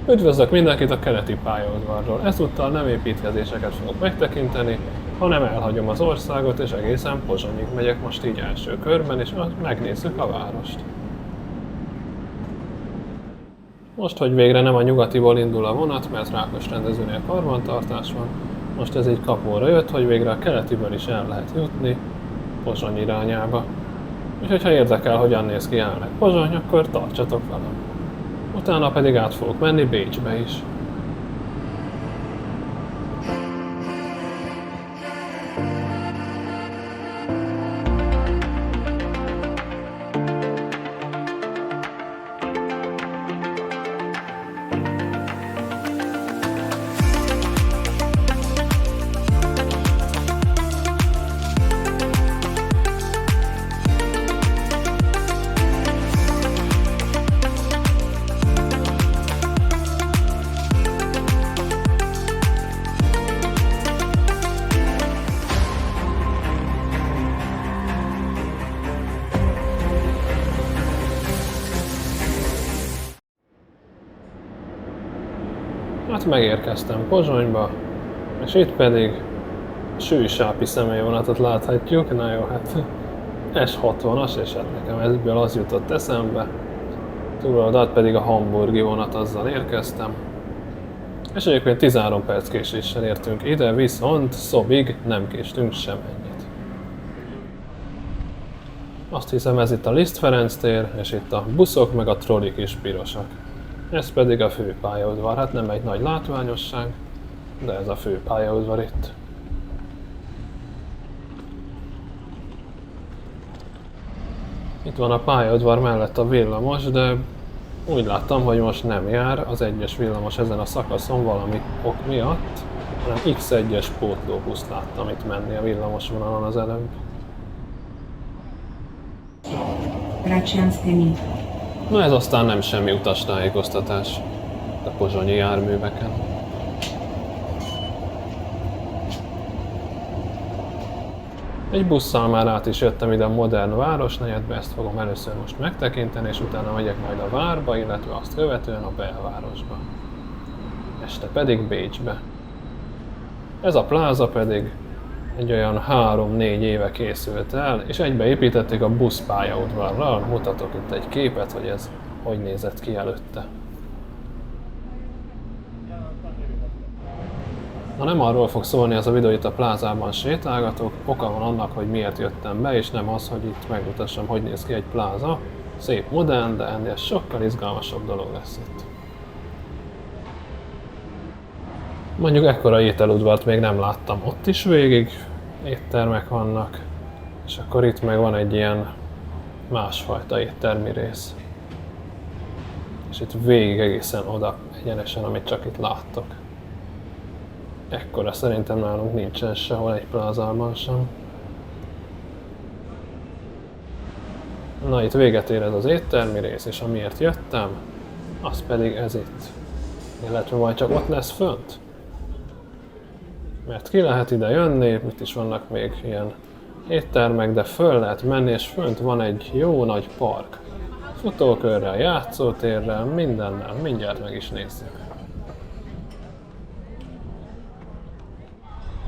Üdvözlök mindenkit a keleti pályaudvarról. Ezúttal nem építkezéseket fogok megtekinteni, hanem elhagyom az országot, és egészen Pozsonyig megyek most így első körben, és megnézzük a várost. Most, hogy végre nem a nyugatiból indul a vonat, mert Rákos rendezőnél karbantartás van, most ez így kapóra jött, hogy végre a keletiből is el lehet jutni Pozsony irányába. Úgyhogy ha érdekel, hogyan néz ki jelenleg Pozsony, akkor tartsatok velem. Utána pedig át fogok menni Bécsbe is. Hát megérkeztem Pozsonyba, és itt pedig Sűsápi személyvonatot láthatjuk. Na jó, hát S60-as, és hát nekem ebből az jutott eszembe. Túloldalt pedig a hamburgi vonat, azzal érkeztem. És egyébként 13 perc késéssel értünk ide, viszont Szobig nem késtünk semennyit. Azt hiszem, ez itt a Liszt Ferenc tér, és itt a buszok meg a trollik is pirosak. Ez pedig a főpályaudvar, hát nem egy nagy látványosság, de ez a főpályaudvar itt. Itt van a pályaudvar mellett a villamos, de úgy láttam, hogy most nem jár az egyes villamos ezen a szakaszon valami ok miatt, hanem X1-es pótlóbuszt láttam itt menni a villamos vonalon az előbb. Na ez aztán nem semmi utastájékoztatás a pozsonyi járműveken. Egy busszal már át is jöttem ide a modern városnegyedbe, ezt fogom először most megtekinteni, és utána megyek majd a várba, illetve azt követően a belvárosba. Este pedig Bécsbe. Ez a pláza pedig egy olyan 3-4 éve készült el, és egybeépítették a buszpályaudvarral. Mutatok itt egy képet, hogy ez hogy nézett ki előtte. Na nem arról fog szólni ez a videó, itt a plázában sétálgatok, oka van annak, hogy miért jöttem be, és nem az, hogy itt megmutassam, hogy néz ki egy pláza. Szép, modern, de ennél sokkal izgalmasabb dolog lesz itt. Mondjuk ekkora ételudvart még nem láttam ott is végig, éttermek vannak, és akkor itt meg van egy ilyen másfajta éttermi rész. És itt végig egészen oda egyenesen, amit csak itt láttok. Ekkora szerintem nálunk nincsen sehol egy plázában sem. Na itt véget ér ez az éttermi rész, és amiért jöttem, az pedig ez itt. Illetve majd csak ott lesz fönt. Mert ki lehet ide jönni, itt is vannak még ilyen éttermek, de föl lehet menni, és fönt van egy jó nagy park. Futókörrel, játszótérrel, mindennel, mindjárt meg is nézzük.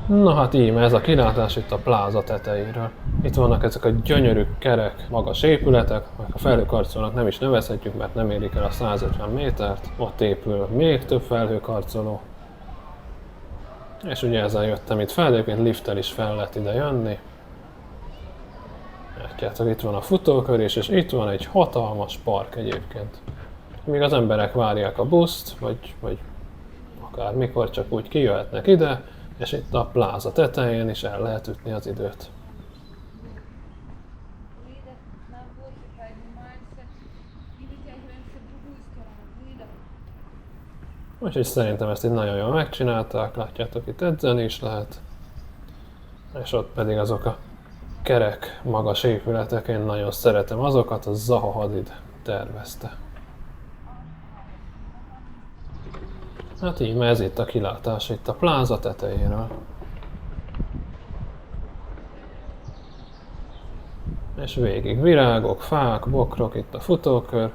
Na hát íme ez a kilátás itt a pláza tetejéről. Itt vannak ezek a gyönyörű, kerek, magas épületek, a felhőkarcolónak nem is nevezhetjük, mert nem érik el a 150 métert. Ott épül még több felhőkarcoló. És ugye ezzel jöttem itt fel, egyébként lifttel is fel lehet ide jönni. Látjátok, itt van a futókör is, és itt van egy hatalmas park egyébként. Míg az emberek várják a buszt, vagy akár mikor csak úgy kijöhetnek ide, és itt a pláza tetején is el lehet ütni az időt. Úgyhogy szerintem ezt itt nagyon jól megcsinálták, látjátok, itt edzeni is lehet. És ott pedig azok a kerek, magas épületek, én nagyon szeretem azokat, a Zaha Hadid tervezte. Hát így, mert ez itt a kilátás, itt a pláza tetejéről. És végig virágok, fák, bokrok, itt a futókör.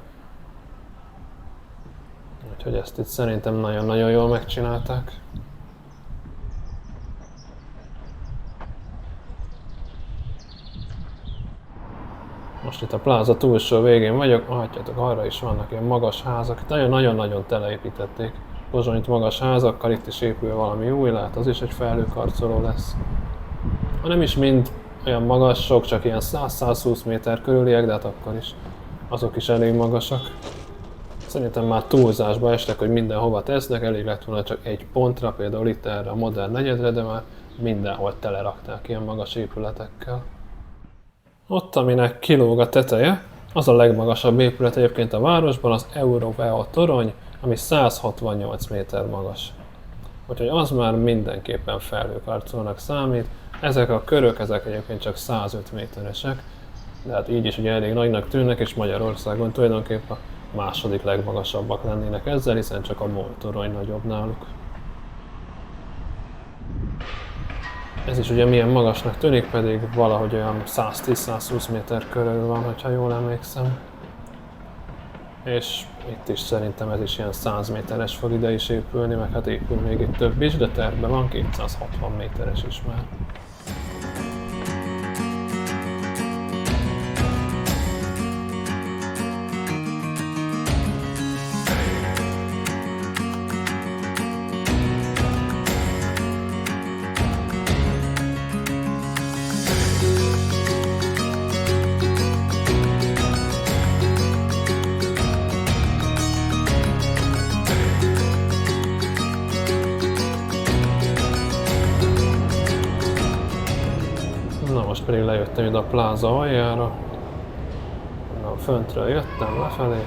Úgyhogy ezt itt szerintem nagyon-nagyon jól megcsinálták. Most itt a pláza túlsó végén vagyok, látjátok, arra is vannak ilyen magas házak, nagyon-nagyon teleépítették Pozsonyt magas házakkal, itt is épül valami új, lehet az is egy felhőkarcoló lesz. Ha nem is mind olyan magasok, csak ilyen 100-120 méter körüliek, de hát akkor is azok is elég magasak. Szerintem már túlzásba estek, hogy mindenhova tesznek, elég lett volna csak egy pontra, például itt erre a modern negyedre, de már mindenhol telerakták ilyen magas épületekkel. Ott, aminek kilóg a teteje, az a legmagasabb épület egyébként a városban, az Euroveo torony, ami 168 méter magas. Úgyhogy az már mindenképpen felhőkarcolónak számít. Ezek a körök, ezek egyébként csak 105 méteresek, de hát így is ugye elég nagynak tűnnek, és Magyarországon tulajdonképpen a második legmagasabbak lennének ezzel, hiszen csak a MOL torony nagyobb náluk. Ez is ugye milyen magasnak tűnik, pedig valahogy olyan 110-120 méter körül van, ha jól emlékszem. És itt is szerintem ez is ilyen 100 méteres fog ide is épülni, meg hát épül még itt több is, de tervben van 260 méteres is már. Most pedig lejöttem ide a pláza aljára, föntről jöttem lefelé,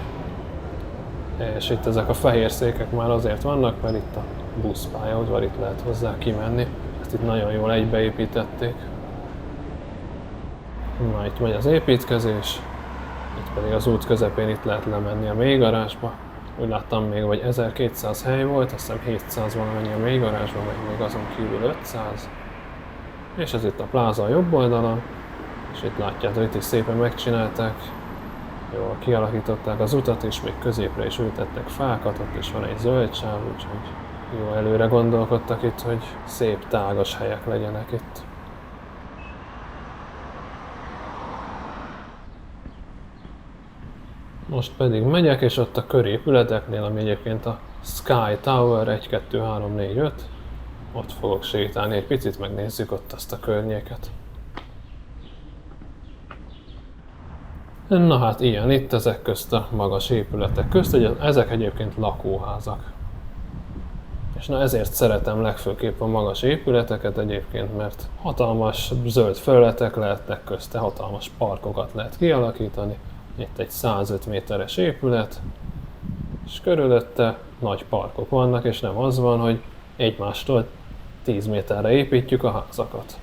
és itt ezek a fehér székek már azért vannak, mert itt a buszpályaudvar, itt lehet hozzá kimenni, ezt itt nagyon jól egybeépítették. Na, itt megy az építkezés, itt pedig az út közepén itt lehet lemenni a mélygarázsba. Úgy láttam még, hogy 1200 hely volt, azt hiszem 700 valamennyi a mélygarázsban, meg még azon kívül 500. És ez itt a pláza a jobb oldalon, és itt látjátok, itt is szépen megcsinálták, jól kialakították az utat, és még középre is ültettek fákat, ott is van egy zöld sáv, úgyhogy jó előre gondolkodtak itt, hogy szép tágas helyek legyenek itt. Most pedig megyek, és ott a körépületeknél, ami egyébként a Sky Tower 1, 2, 3, 4, 5, ott fogok sétálni egy picit, megnézzük ott azt a környéket. Na hát ilyen itt ezek közt a magas épületek közt, ezek egyébként lakóházak. És na ezért szeretem legfőképp a magas épületeket egyébként, mert hatalmas zöld felületek lehetnek közte, hatalmas parkokat lehet kialakítani. Itt egy 105 méteres épület, és körülötte nagy parkok vannak, és nem az van, hogy egymástól 10 méterre építjük a házakat.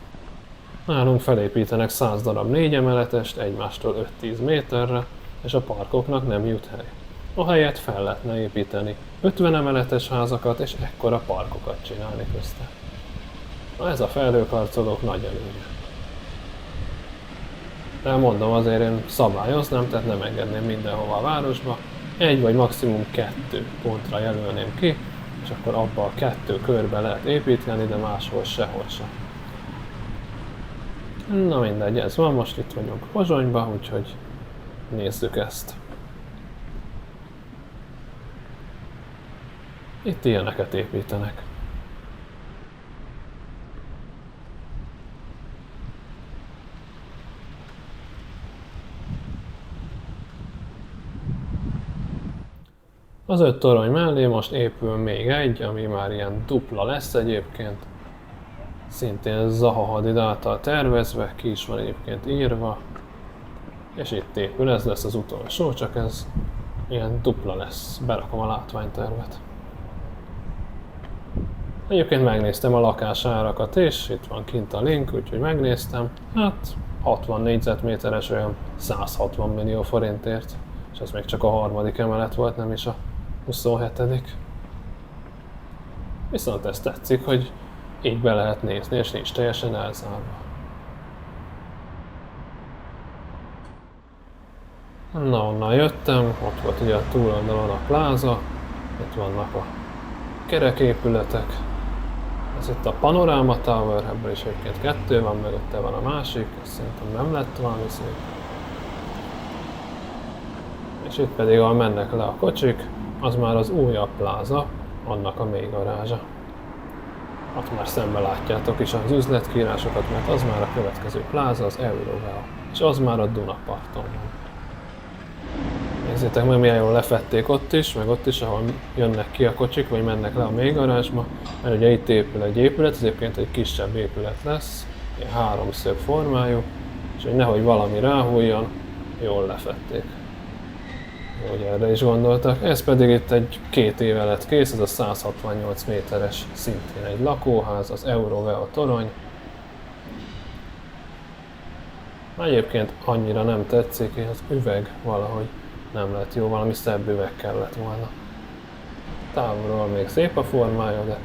Nálunk felépítenek 100 darab 4 emeletest egymástól 5-10 méterre, és a parkoknak nem jut hely. Ahelyett fel lehetne építeni 50 emeletes házakat, és ekkora parkokat csinálni közte. Na ez a felhőkarcolók nagy előnye. De mondom, azért én szabályoznám, tehát nem engedném mindenhova a városba. Egy vagy maximum 2 pontra jelölném ki, és akkor abba a 2 körbe lehet építeni, de máshol sehol sem. Na mindegy, ez van, most itt vagyunk Pozsonyba, úgyhogy nézzük ezt. Itt ilyeneket építenek. Az 5 torony mellé most épül még egy, ami már ilyen dupla lesz egyébként. Szintén Zaha Hadid által tervezve, ki is van egyébként írva. És itt épül, ez lesz az utolsó, csak ez ilyen dupla lesz. Berakom a látványtervet. Egyébként megnéztem a lakásárakat is, itt van kint a link, úgyhogy megnéztem. Hát 60 négyzetméteres olyan 160 millió forintért. És ez még csak a 3. emelet volt, nem is a 27. Viszont ez tetszik, hogy így be lehet nézni, és nincs teljesen elzárva. Na, onnan jöttem, ott volt ugye a túloldalon a pláza, Itt vannak a kereképületek. Ez itt a Panorama Tower, ebből is egyébként 2 van, mögötte van a másik, ez szerintem nem lett valami szép. És itt pedig, ahol mennek le a kocsik, az már az újabb pláza, annak a mély garázsa. Ott már szembe látjátok is az üzletkiírásokat, mert az már a következő pláza, az Euroveo. És az már a Dunaparton van. Nézzétek meg, milyen jól lefették ott is, meg ott is, ahol jönnek ki a kocsik, vagy mennek le a mély garázsba. Mert ugye itt épül egy épület, ez egyébként egy kisebb épület lesz, ilyen 3-szög formájú, és hogy nehogy valami ráhújjon, jól lefették. Hogy erre is gondoltak. Ez pedig itt egy 2 éve lett kész, ez a 168 méteres, szintén egy lakóház, az Euroveo torony. Egyébként annyira nem tetszik, és az üveg valahogy nem lett jó, valami szebb üveg kellett volna. Távolról még szép a formája, de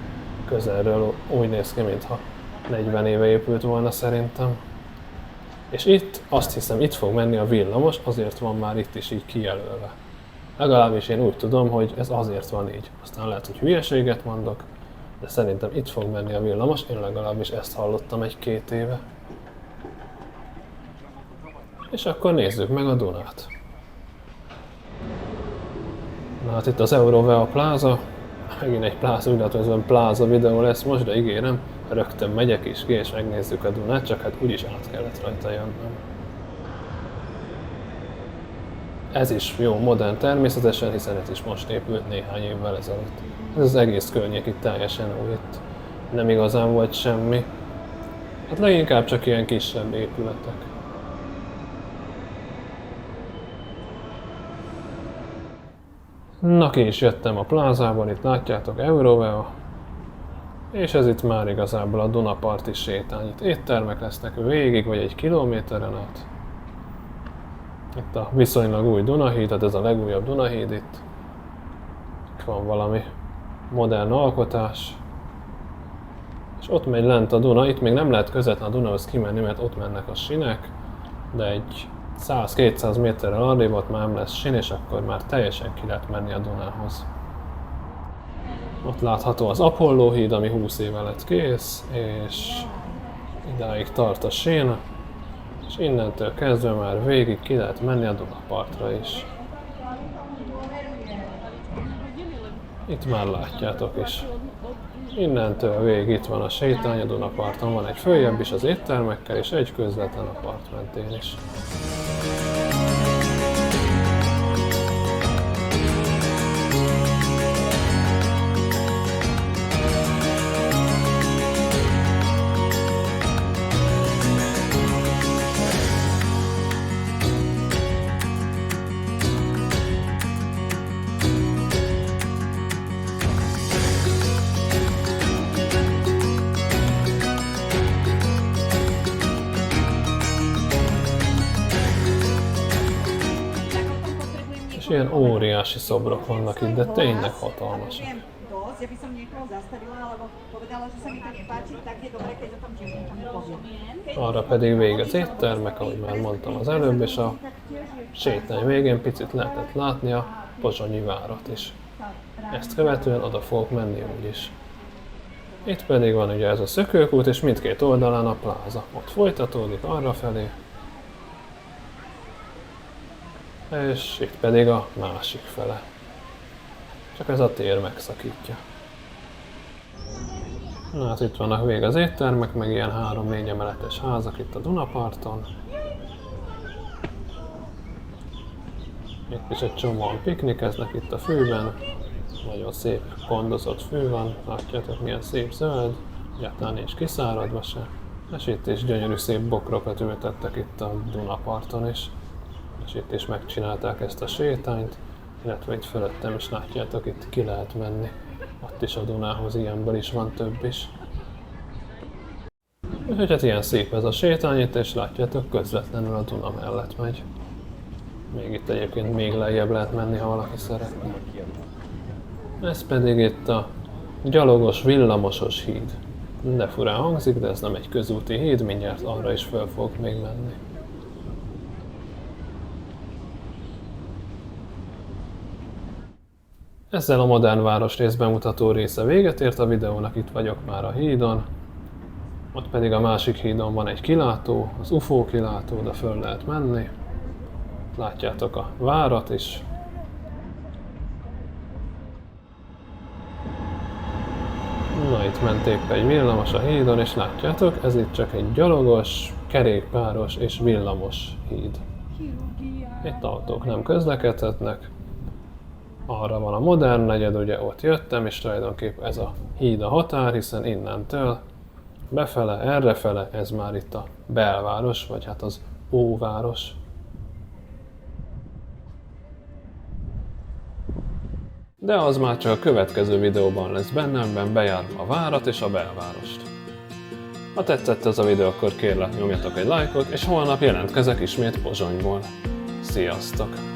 közelről úgy néz ki, mintha 40 éve épült volna szerintem. És itt azt hiszem, itt fog menni a villamos, azért van már itt is így kijelölve. Legalábbis én úgy tudom, hogy ez azért van így. Aztán lehet, hogy hülyeséget mondok, de szerintem itt fog menni a villamos, én legalábbis ezt hallottam 1-2 éve. És akkor nézzük meg a Dunát. Na hát itt az Euroveo pláza, megint egy pláza, úgynevezett pláza videó lesz most, de ígérem, rögtön megyek is ki és megnézzük a Dunát, csak hát úgyis át kellett rajta jönnöm. Ez is jó, modern természetesen, hiszen ez is most épült néhány évvel ezelőtt. Ez az egész környék itt teljesen új, itt nem igazán volt semmi. Hát leginkább csak ilyen kisebb épületek. Na, ki is jöttem a plázában, itt látjátok Euroveo. És ez itt már igazából a Dunaparti sétány. Itt éttermek lesznek végig, vagy 1 kilométeren át. Itt a viszonylag új Dunahíd, tehát ez a legújabb Dunahíd itt. Itt van valami modern alkotás. És ott megy lent a Duna, itt még nem lehet közvetlen a Dunához kimenni, mert ott mennek a sinek, de egy 100-200 méterrel arrébb ott már nem lesz sin, és akkor már teljesen ki lehet menni a Dunához. Ott látható az Apollo híd, ami 20 éve lett kész, és idáig tart a sén, és innentől kezdve már végig ki lehet menni a Dunapartra is. Itt már látjátok is. Innentől végig itt van a sétány a Dunaparton, van egy följebb is az éttermekkel, és egy közvetlen a part mentén is. És ilyen óriási szobrok vannak itt, de tényleg hatalmasak. Arra pedig végig az éttermek, ahogy már mondtam az előbb, és a sétány végén picit lehetett látni a pozsonyi várat is. Ezt követően oda fogok menni úgyis. Itt pedig van ugye ez a szökőkút, és mindkét oldalán a pláza. Ott folytatódik arrafelé. És itt pedig a másik fele. Csak ez a tér megszakítja. Na hát itt vannak végig az éttermek, meg ilyen 3-4 emeletes házak itt a Dunaparton. Itt is egy csomóan piknikeznek itt a fűben. Nagyon szép gondozott fű van, látjátok milyen szép zöld, egyáltalán nincs kiszáradva se. És itt is gyönyörű szép bokrokat ültettek itt a Dunaparton is. És itt is megcsinálták ezt a sétányt, illetve itt fölöttem is látjátok, itt ki lehet menni. Ott is a Dunához ilyenből is van több is. Úgyhogy hát ilyen szép ez a sétány itt, és látjátok, közvetlenül a Duna mellett megy. Még itt egyébként még lejjebb lehet menni, ha valaki szeretne. Ez pedig itt a gyalogos, villamosos híd. De furán hangzik, de ez nem egy közúti híd, mindjárt arra is föl fogok még menni. Ezzel a modern városrész bemutató része véget ért a videónak, itt vagyok már a hídon. Ott pedig a másik hídon van egy kilátó, az UFO kilátó, de föl lehet menni. Látjátok a várat is. Na, itt ment épp egy villamos a hídon, és látjátok, ez itt csak egy gyalogos, kerékpáros és villamos híd. Itt autók nem közlekedhetnek. Arra van a modern negyed, ugye ott jöttem, és tulajdonképpen ez a híd a határ, hiszen innentől befele, errefele, ez már itt a belváros, vagy hát az óváros. De az már csak a következő videóban lesz bennemben, bejárom a várat és a belvárost. Ha tetszett ez a videó, akkor kérlek nyomjatok egy lájkot, és holnap jelentkezek ismét Pozsonyból. Sziasztok!